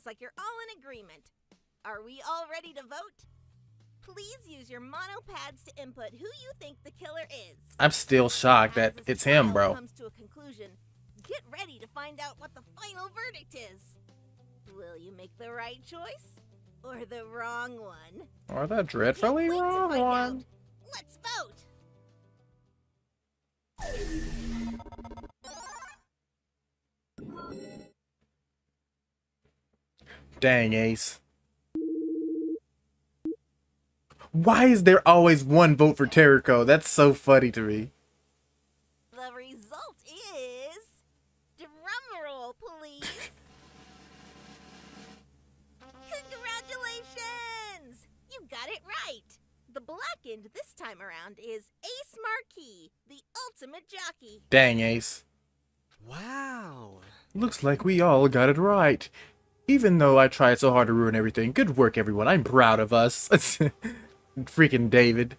Looks like you're all in agreement. Are we all ready to vote? Please use your monopads to input who you think the killer is. I'm still shocked that it's him, bro. Comes to a conclusion, get ready to find out what the final verdict is. Will you make the right choice or the wrong one? Or the dreadfully wrong one. Let's vote. Dang, Ace. Why is there always one vote for Teruko? That's so funny to me. The result is... Drumroll, please. Congratulations! You got it right. The blackened this time around is Ace Marquis, the ultimate jockey. Dang, Ace. Wow. Looks like we all got it right. Even though I tried so hard to ruin everything. Good work, everyone. I'm proud of us. Freaking David.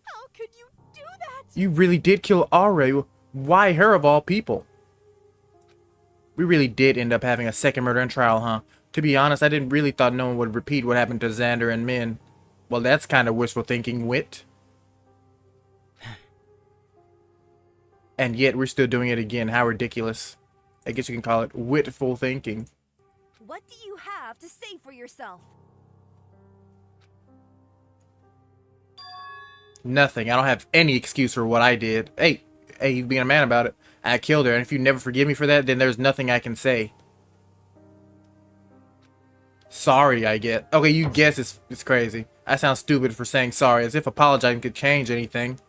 How could you do that? You really did kill Are. Why her of all people? We really did end up having a second murder and trial, huh? To be honest, I didn't really thought no one would repeat what happened to Xander and Min. Well, that's kind of wishful thinking, Wit. And yet we're still doing it again. How ridiculous. I guess you can call it witful thinking. What do you have to say for yourself? Nothing. I don't have any excuse for what I did. Hey, he's being a man about it. I killed her, and if you never forgive me for that, then there's nothing I can say. Sorry, I get. Okay, you guess it's crazy. I sound stupid for saying sorry, as if apologizing could change anything.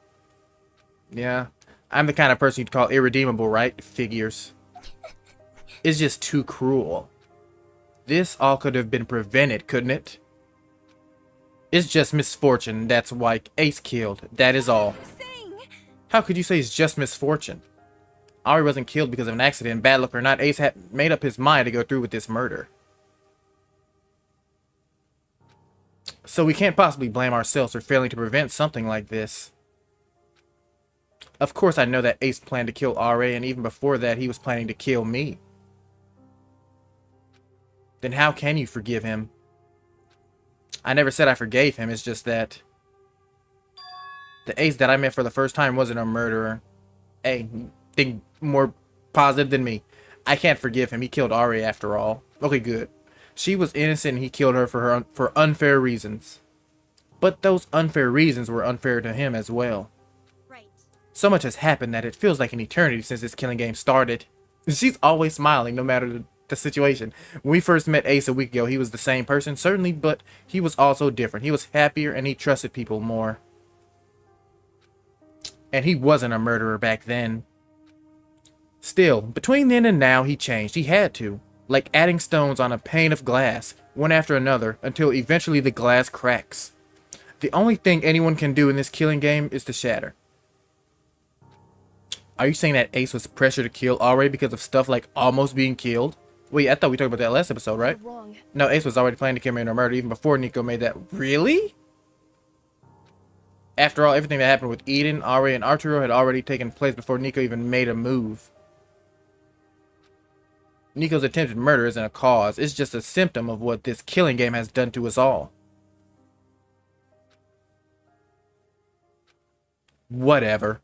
Yeah, I'm the kind of person you'd call irredeemable, right? Figures. It's just too cruel. This all could have been prevented, couldn't it? It's just misfortune. That's why Ace killed. That is all. How could you say it's just misfortune? Ari wasn't killed because of an accident. Bad luck or not, Ace had made up his mind to go through with this murder. So we can't possibly blame ourselves for failing to prevent something like this. Of course I know that Ace planned to kill RA, and even before that he was planning to kill me. Then how can you forgive him? I never said I forgave him, it's just that the Ace that I met for the first time wasn't a murderer. Hey, think more positive than me. I can't forgive him, he killed Ari after all. Okay, good. She was innocent and he killed her for unfair reasons. But those unfair reasons were unfair to him as well. Right. So much has happened that it feels like an eternity since this killing game started. She's always smiling no matter the situation. When we first met Ace a week ago, he was the same person, certainly, but he was also different. He was happier and he trusted people more. And he wasn't a murderer back then. Still, between then and now, he changed. He had to. Like adding stones on a pane of glass, one after another, until eventually the glass cracks. The only thing anyone can do in this killing game is to shatter. Are you saying that Ace was pressured to kill already because of stuff like almost being killed? Wait, I thought we talked about that last episode, right? Wrong. No, Ace was already planning to commit a murder even before Nico made that. Really? After all, everything that happened with Eden, Ari, and Arturo had already taken place before Nico even made a move. Nico's attempted murder isn't a cause, it's just a symptom of what this killing game has done to us all. Whatever.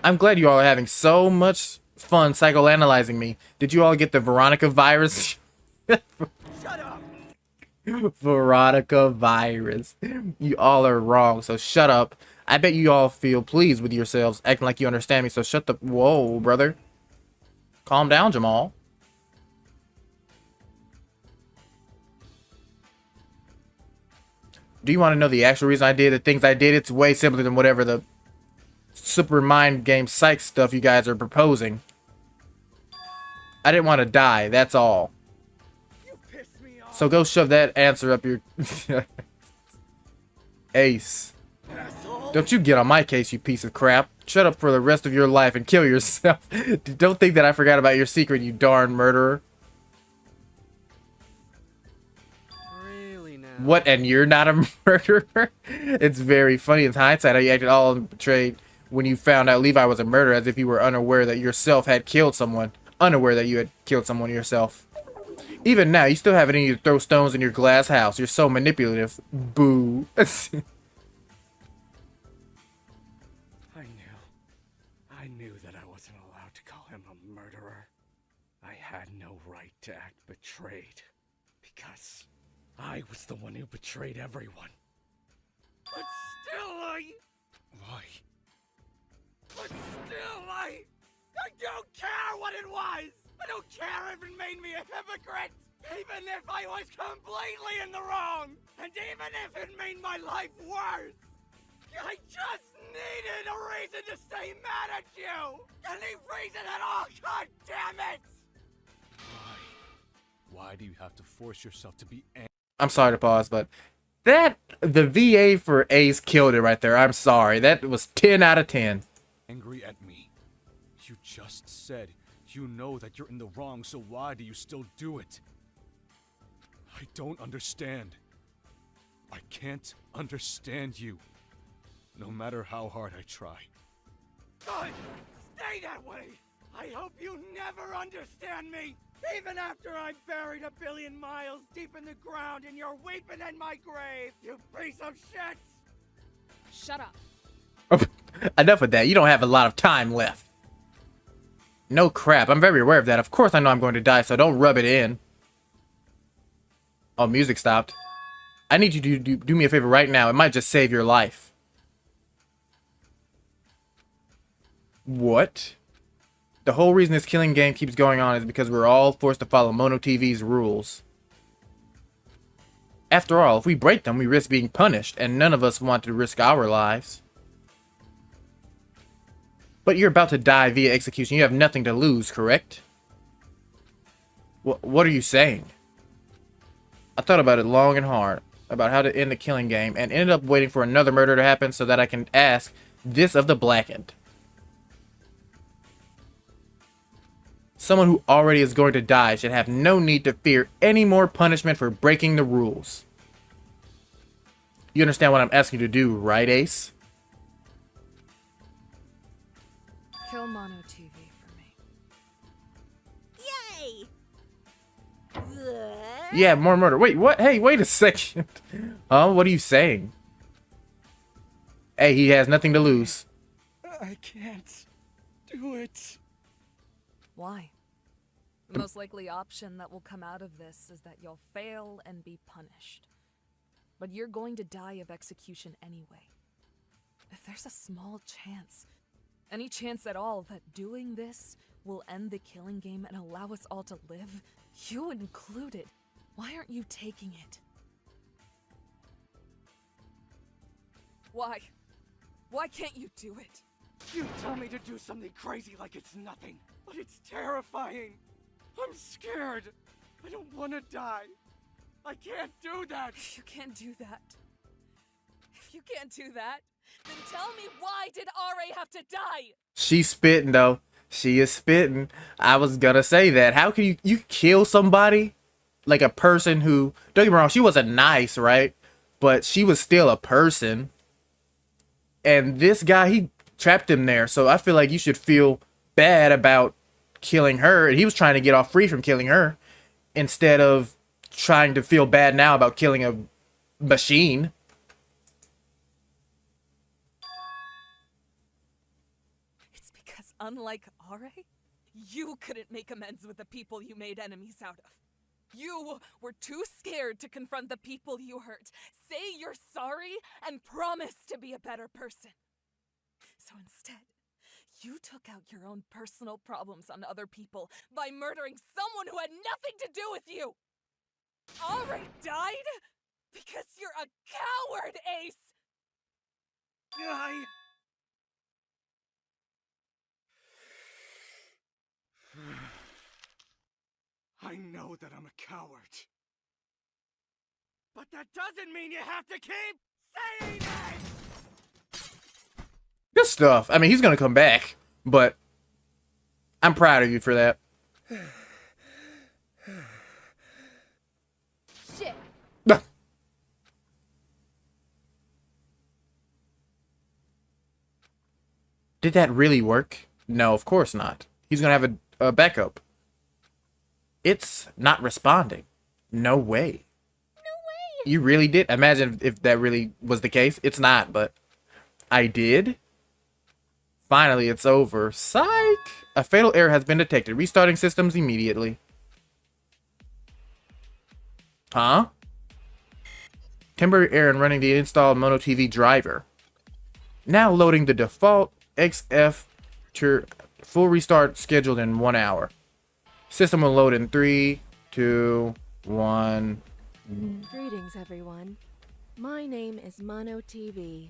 I'm glad you all are having so much fun psychoanalyzing me. Did you all get the Veronica virus? Shut up! Veronica virus. You all are wrong, so shut up. I bet you all feel pleased with yourselves, acting like you understand me, so shut the... Whoa, brother. Calm down, Jamal. Do you want to know the actual reason I did the things I did? It's way simpler than whatever the super mind game psych stuff you guys are proposing. I didn't want to die, that's all. You pissed me off. So go shove that answer up your... Ace. Asshole. Don't you get on my case, you piece of crap. Shut up for the rest of your life and kill yourself. Don't think that I forgot about your secret, you darn murderer. Really now? What, and you're not a murderer? It's very funny in hindsight how you acted all betrayed when you found out Levi was a murderer, as if you were unaware that yourself had killed someone. unaware that you had killed someone yourself. Even now, you still have it in you to throw stones in your glass house. You're so manipulative. Boo. I knew that I wasn't allowed to call him a murderer. I had no right to act betrayed, because I was the one who betrayed everyone. But still Why? But still I don't care what it was! I don't care if it made me a hypocrite! Even if I was completely in the wrong! And even if it made my life worse! I just needed a reason to stay mad at you! Any reason at all, god damn it! Why do you have to force yourself to be angry? I'm sorry to pause, but the VA for Ace killed it right there. I'm sorry. That was 10 out of 10. Angry at me? You just said you know that you're in the wrong, so why do you still do it? I don't understand. I can't understand you. No matter how hard I try. God, stay that way! I hope you never understand me! Even after I'm buried 1 billion miles deep in the ground and you're weeping in my grave, you piece of shit! Shut up. Enough of that. You don't have a lot of time left. No crap. I'm very aware of that. Of course I know I'm going to die, so don't rub it in. Oh, music stopped. I need you to do me a favor right now. It might just save your life. What? The whole reason this killing game keeps going on is because we're all forced to follow MonoTV's rules. After all, if we break them, we risk being punished, and none of us want to risk our lives. But you're about to die via execution. You have nothing to lose, correct? What are you saying? I thought about it long and hard, about how to end the killing game, and ended up waiting for another murder to happen so that I can ask this of the Blackened. Someone who already is going to die should have no need to fear any more punishment for breaking the rules. You understand what I'm asking you to do, right, Ace? Kill MonoTV for me. Yay! Yeah, more murder. Wait, what? Hey, wait a second. What are you saying? Hey, he has nothing to lose. I can't do it. Why? The most likely option that will come out of this is that you'll fail and be punished. But you're going to die of execution anyway. If there's a small chance, any chance at all, that doing this will end the killing game and allow us all to live, you included, why aren't you taking it? Why? Why can't you do it? You tell me to do something crazy like it's nothing, but it's terrifying. I'm scared. I don't want to die. I can't do that. If you can't do that, then tell me, why did RA have to die? She's spitting, though. She is spitting. I was gonna say that. How can you kill somebody? Like a person who, don't get me wrong, she wasn't nice, right? But she was still a person. And this guy, he trapped him there. So I feel like you should feel bad about killing her. And he was trying to get off free from killing her, instead of trying to feel bad now about killing a machine. It's because, unlike RA, you couldn't make amends with the people you made enemies out of. You were too scared to confront the people you hurt, say you're sorry, and promise to be a better person. So instead, you took out your own personal problems on other people by murdering someone who had nothing to do with you! RA died because you're a coward, Ace! I know that I'm a coward. But that doesn't mean you have to keep saying it! Good stuff. I mean, he's gonna come back, but I'm proud of you for that. Shit. Did that really work? No, of course not. He's gonna have a backup. It's not responding. No way. No way! You really did? Imagine if that really was the case. It's not, but I did. Finally, it's over. Psych! A fatal error has been detected. Restarting systems immediately. Huh? Temporary error in running the installed MonoTV driver. Now loading the default XF full restart scheduled in 1 hour. System will load in 3, 2, 1. Greetings, everyone. My name is MonoTV.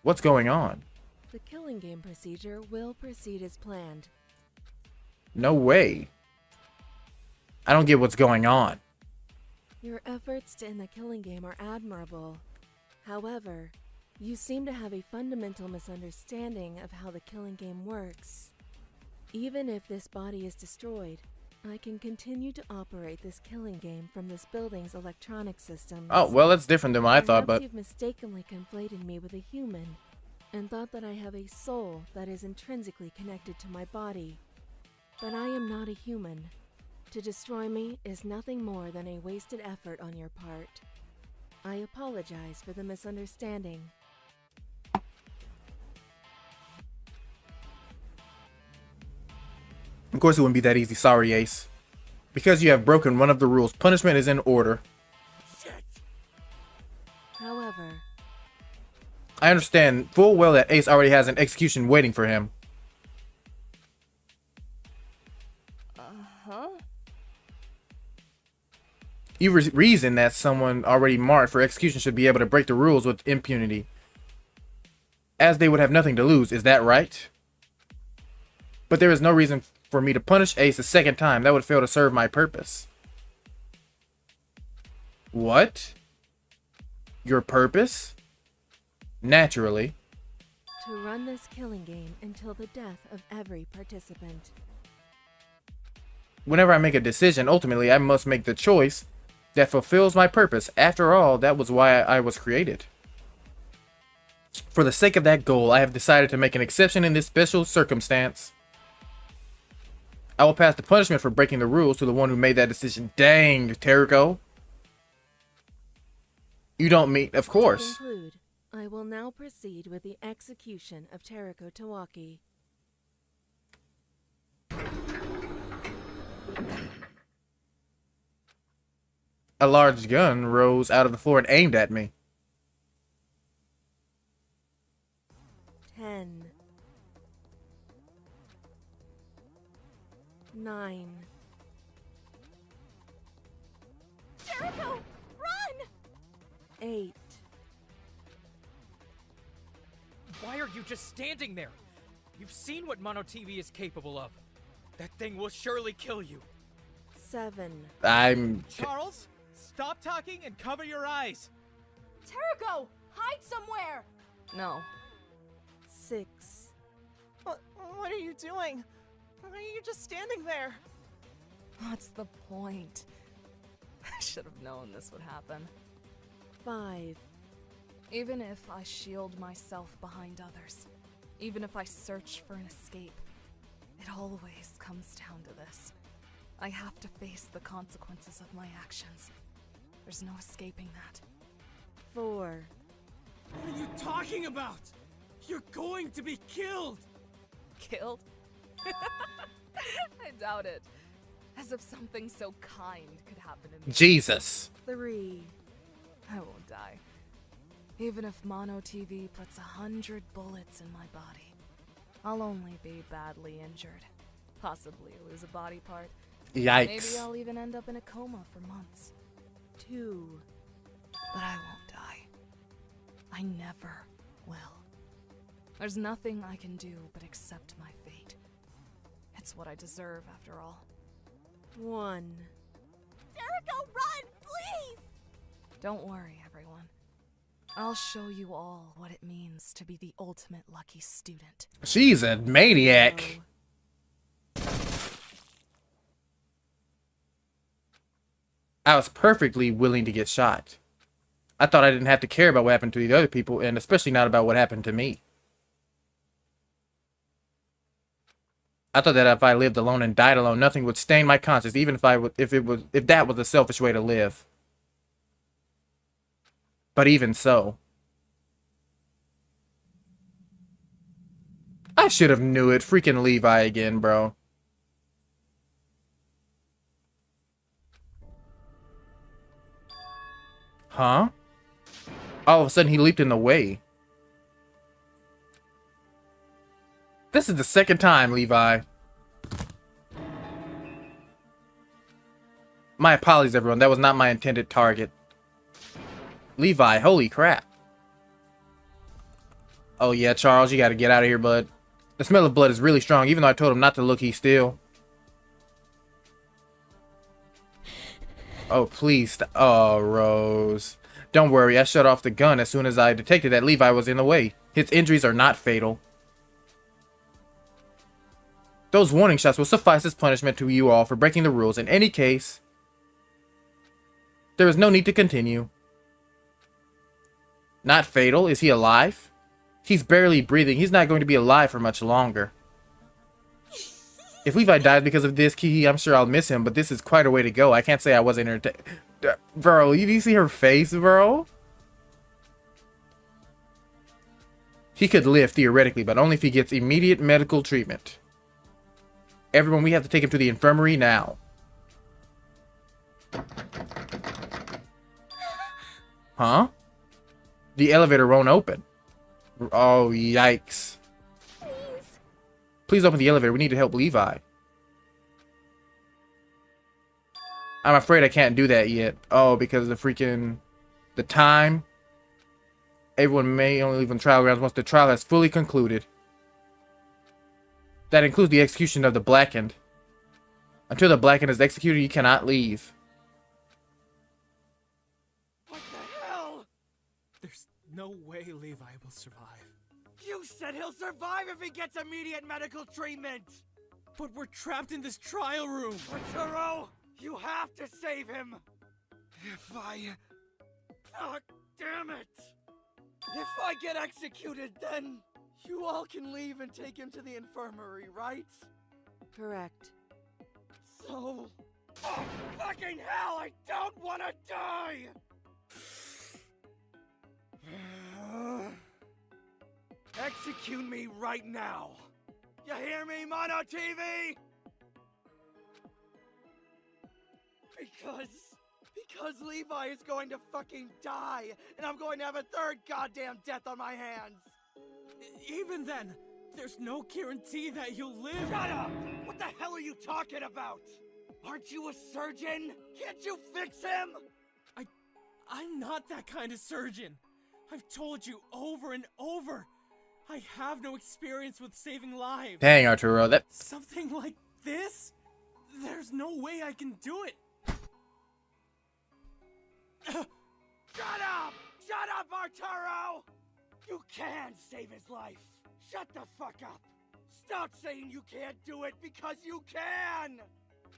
What's going on? The killing game procedure will proceed as planned. No way. I don't get what's going on. Your efforts to end the killing game are admirable. However, you seem to have a fundamental misunderstanding of how the killing game works. Even if this body is destroyed, I can continue to operate this killing game from this building's electronic systems. Oh, well, that's different than what I thought, but... Perhaps you've mistakenly conflated me with a human, and thought that I have a soul that is intrinsically connected to my body. But I am not a human. To destroy me is nothing more than a wasted effort on your part. I apologize for the misunderstanding. Of course it wouldn't be that easy, sorry Ace. Because you have broken one of the rules, punishment is in order. However, I understand full well that Ace already has an execution waiting for him. Uh-huh. You reason that someone already marked for execution should be able to break the rules with impunity, as they would have nothing to lose, is that right? But there is no reason for me to punish Ace a second time. That would fail to serve my purpose. What? Your purpose? Naturally. to run this killing game until the death of every participant. Whenever I make a decision, ultimately I must make the choice that fulfills my purpose. After all, that was why I was created. For the sake of that goal, I have decided to make an exception in this special circumstance. I will pass the punishment for breaking the rules to the one who made that decision. Dang, Teruko. You don't mean, of course. To conclude, I will now proceed with the execution of Teruko Tawaki. A large gun rose out of the floor and aimed at me. 10, 9, Teruko, run! 8, Why are you just standing there? You've seen what MonoTV is capable of. That thing will surely kill you. 7, Charles, stop talking and cover your eyes. Teruko, hide somewhere! No. 6, What are you doing? Why are you just standing there? What's the point? I should have known this would happen. 5, Even if I shield myself behind others, even if I search for an escape, it always comes down to this. I have to face the consequences of my actions. There's no escaping that. 4, What are you talking about? You're going to be killed. Killed? I doubt it. As if something so kind could happen to me. Jesus. 3, I won't die. Even if MonoTV puts 100 bullets in my body, I'll only be badly injured. Possibly lose a body part. Yikes. Maybe I'll even end up in a coma for months. 2, But I won't die. I never will. There's nothing I can do but accept my fate. It's what I deserve, after all. 1. Teruko, run, please! Don't worry, everyone. I'll show you all what it means to be the ultimate lucky student. She's a maniac. I was perfectly willing to get shot. I thought I didn't have to care about what happened to the other people, and especially not about what happened to me. I thought that if I lived alone and died alone, nothing would stain my conscience, even if that was a selfish way to live. But even so, I should have knew it. Freaking Levi again, bro. Huh? All of a sudden, he leaped in the way. This is the second time, Levi. My apologies, everyone. That was not my intended target. Levi, holy crap. Oh yeah, Charles, you gotta get out of here, bud. The smell of blood is really strong. Even though I told him not to look, he's still. Oh, please. Oh, Rose. Don't worry, I shut off the gun as soon as I detected that Levi was in the way. His injuries are not fatal. Those warning shots will suffice as punishment to you all for breaking the rules. In any case, there is no need to continue. Not fatal? Is he alive? He's barely breathing. He's not going to be alive for much longer. If Levi dies because of this, Kiki, I'm sure I'll miss him, but this is quite a way to go. I can't say I wasn't entertained. Bro, you see her face, bro? He could live, theoretically, but only if he gets immediate medical treatment. Everyone, we have to take him to the infirmary now. Huh? The elevator won't open. Oh, yikes. Please open the elevator. We need to help Levi. I'm afraid I can't do that yet. Oh, because of the time. Everyone may only leave on trial grounds once the trial has fully concluded. That includes the execution of the Blackened. Until the Blackened is executed, you cannot leave. What the hell? There's no way Levi will survive. You said he'll survive if he gets immediate medical treatment! But we're trapped in this trial room! Arturo, you have to save him! If I... Oh, damn it! If I get executed, then you all can leave and take him to the infirmary, right? Correct. So... Oh, fucking hell! I don't want to die! Execute me right now! You hear me, MonoTV? Because Levi is going to fucking die, and I'm going to have a third goddamn death on my hands! Even then, there's no guarantee that you'll live! Shut up! What the hell are you talking about? Aren't you a surgeon? Can't you fix him? I'm not that kind of surgeon. I've told you over and over. I have no experience with saving lives. Dang, Arturo, that... Something like this? There's no way I can do it. Shut up! Shut up, Arturo! You can save his life. Shut the fuck up. Stop saying you can't do it because you can!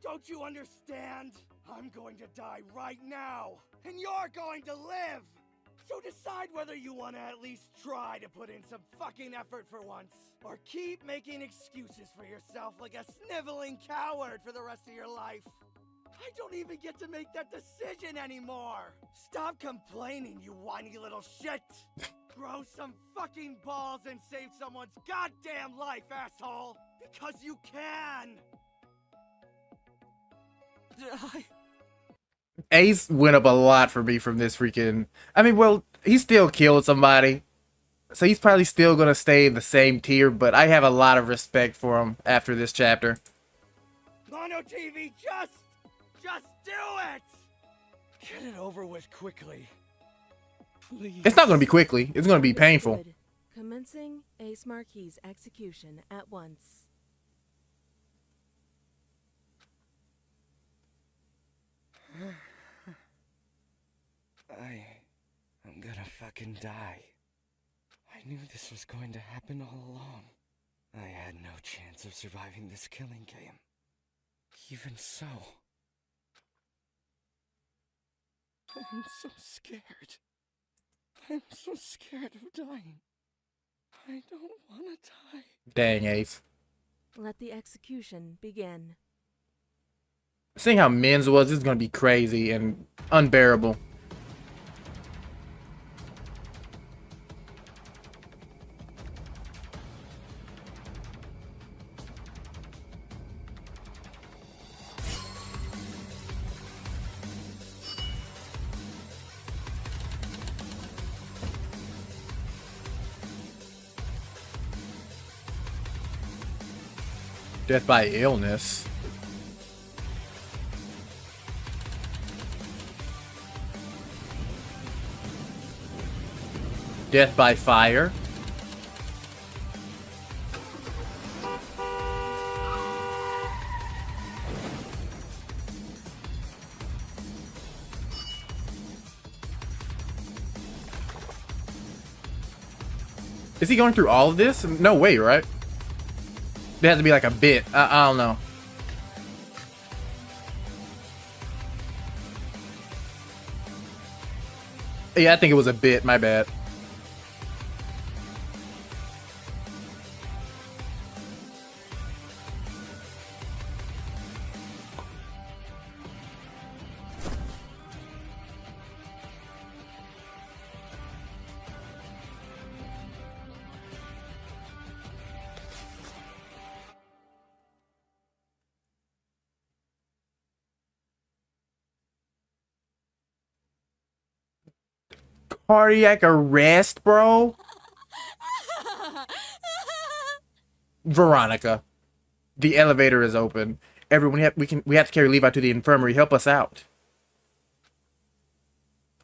Don't you understand? I'm going to die right now, and you're going to live! So decide whether you want to at least try to put in some fucking effort for once, or keep making excuses for yourself like a sniveling coward for the rest of your life. I don't even get to make that decision anymore! Stop complaining, you whiny little shit! Grow some fucking balls and save someone's goddamn life, asshole! Because you can! Ace went up a lot for me from this freaking... I mean, well, he still killed somebody. So he's probably still going to stay in the same tier, but I have a lot of respect for him after this chapter. MonoTV, just do it! Get it over with quickly. Please. It's not going to be quickly. It's going to be painful. Good. Commencing Ace Marquis' execution at once. I'm gonna fucking die. I knew this was going to happen all along. I had no chance of surviving this killing game. Even so. I'm so scared. I'm so scared of dying. I don't want to die. Dang, Ace. Let the execution begin. Seeing how Min's was, this is gonna be crazy and unbearable. Death by illness. Death by fire. Is he going through all of this? No way, right? It has to be like a bit. I don't know. Yeah, I think it was a bit. My bad. Cardiac arrest, bro. Veronica, the elevator is open. Everyone, we have to carry Levi to the infirmary. Help us out.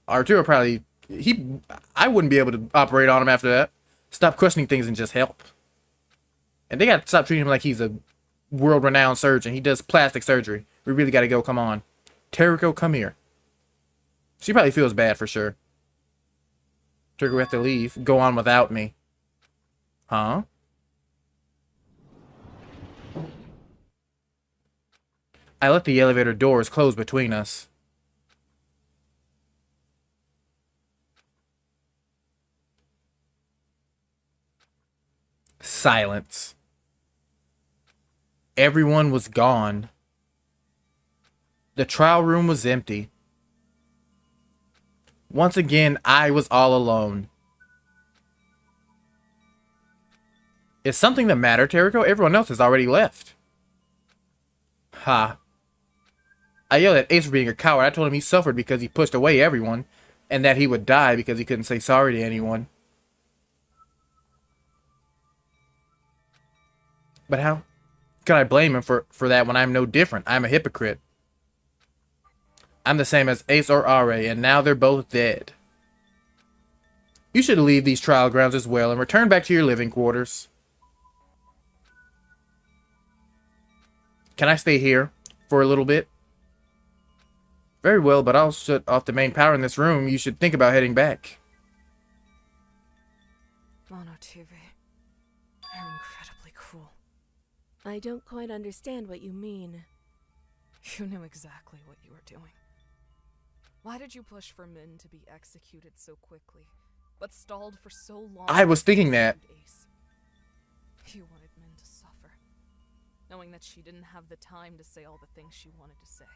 Arturo probably I wouldn't be able to operate on him after that. Stop questioning things and just help. And they got to stop treating him like he's a world-renowned surgeon. He does plastic surgery. We really got to go. Come on, Teruko, come here. She probably feels bad for sure. Teruko, we have to leave. Go on without me. Huh? I let the elevator doors close between us. Silence. Everyone was gone. The trial room was empty. Once again, I was all alone. Is something the matter, Teruko? Everyone else has already left. Ha. I yelled at Ace for being a coward. I told him he suffered because he pushed away everyone, and that he would die because he couldn't say sorry to anyone. But how can I blame him for that when I'm no different? I'm a hypocrite. I'm the same as Ace or Are, and now they're both dead. You should leave these trial grounds as well and return back to your living quarters. Can I stay here for a little bit? Very well, but I'll shut off the main power in this room. You should think about heading back. MonoTV, you're incredibly cruel. I don't quite understand what you mean. You knew exactly what you were doing. Why did you push for Min to be executed so quickly, but stalled for so long? I was thinking that. Ace? You wanted Min to suffer, knowing that she didn't have the time to say all the things she wanted to say.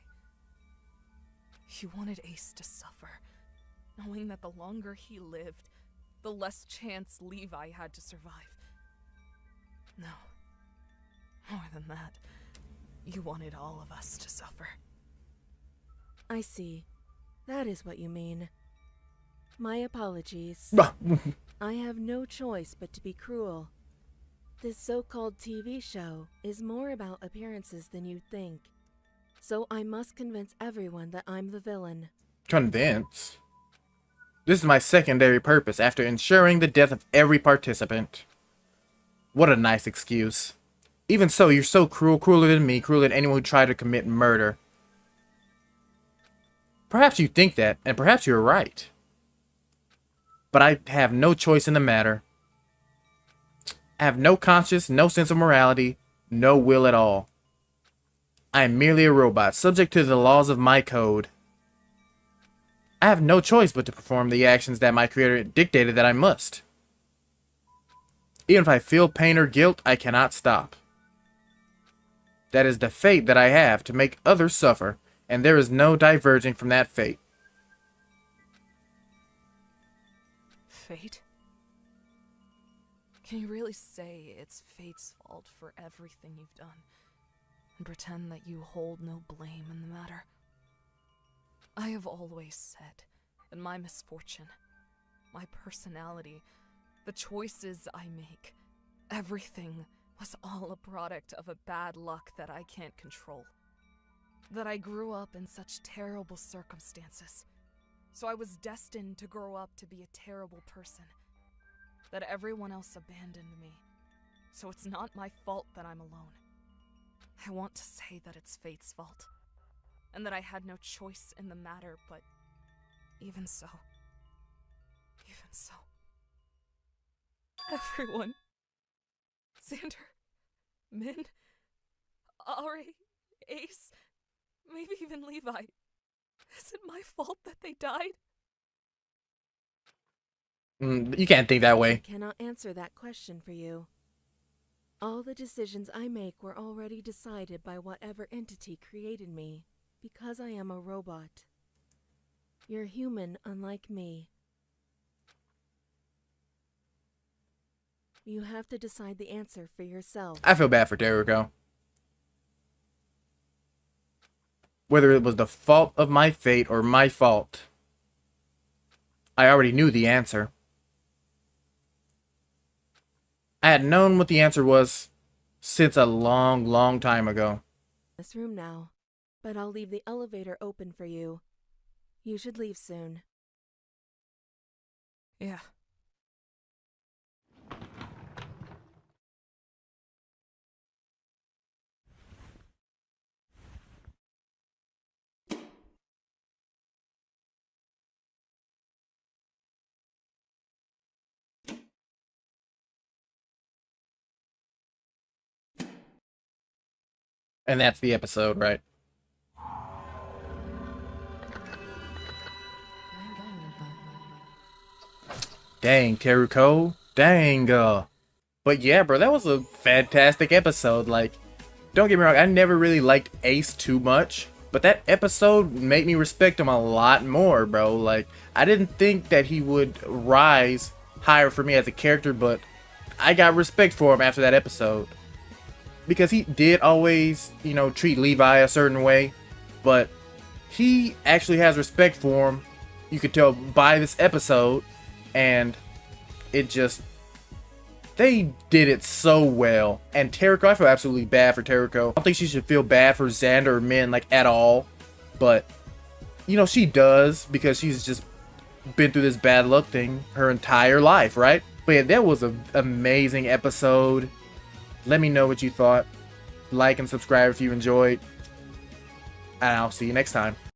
You wanted Ace to suffer, knowing that the longer he lived, the less chance Levi had to survive. No. More than that, you wanted all of us to suffer. I see. That is what you mean. My apologies. I have no choice but to be cruel. This so-called TV show is more about appearances than you think. So I must convince everyone that I'm the villain. Convince? This is my secondary purpose after ensuring the death of every participant. What a nice excuse. Even so, you're so cruel, crueler than me, crueler than anyone who tried to commit murder. Perhaps you think that, and perhaps you're right. But I have no choice in the matter. I have no conscience, no sense of morality, no will at all. I am merely a robot, subject to the laws of my code. I have no choice but to perform the actions that my creator dictated that I must. Even if I feel pain or guilt, I cannot stop. That is the fate that I have, to make others suffer, and there is no diverging from that fate. Fate? Can you really say it's fate's fault for everything you've done? And pretend that you hold no blame in the matter? I have always said that my misfortune, my personality, the choices I make, everything was all a product of a bad luck that I can't control. That I grew up in such terrible circumstances, so I was destined to grow up to be a terrible person. That everyone else abandoned me, so it's not my fault that I'm alone. I want to say that it's fate's fault, and that I had no choice in the matter, but even so, everyone, Xander, Min, Ari, Ace, maybe even Levi, is it my fault that they died? You can't think that way. I cannot answer that question for you. All the decisions I make were already decided by whatever entity created me, because I am a robot. You're human, unlike me. You have to decide the answer for yourself. I feel bad for Teruko. Whether it was the fault of my fate or my fault, I already knew the answer. I had known what the answer was since a long, long time ago. This room now, but I'll leave the elevator open for you. You should leave soon. Yeah. And that's the episode, right? Dang, Teruko. Dang. But yeah, bro, that was a fantastic episode. Like, don't get me wrong, I never really liked Ace too much, but that episode made me respect him a lot more, bro. Like, I didn't think that he would rise higher for me as a character, but I got respect for him after that episode. Because he did always, you know, treat Levi a certain way, but he actually has respect for him. You could tell by this episode, and it just, they did it so well. And Teruko, I feel absolutely bad for Teruko. I don't think she should feel bad for Xander or Min, like, at all, but, you know, she does, because she's just been through this bad luck thing her entire life, right? But yeah, that was an amazing episode. Let me know what you thought. Like and subscribe if you enjoyed. And I'll see you next time.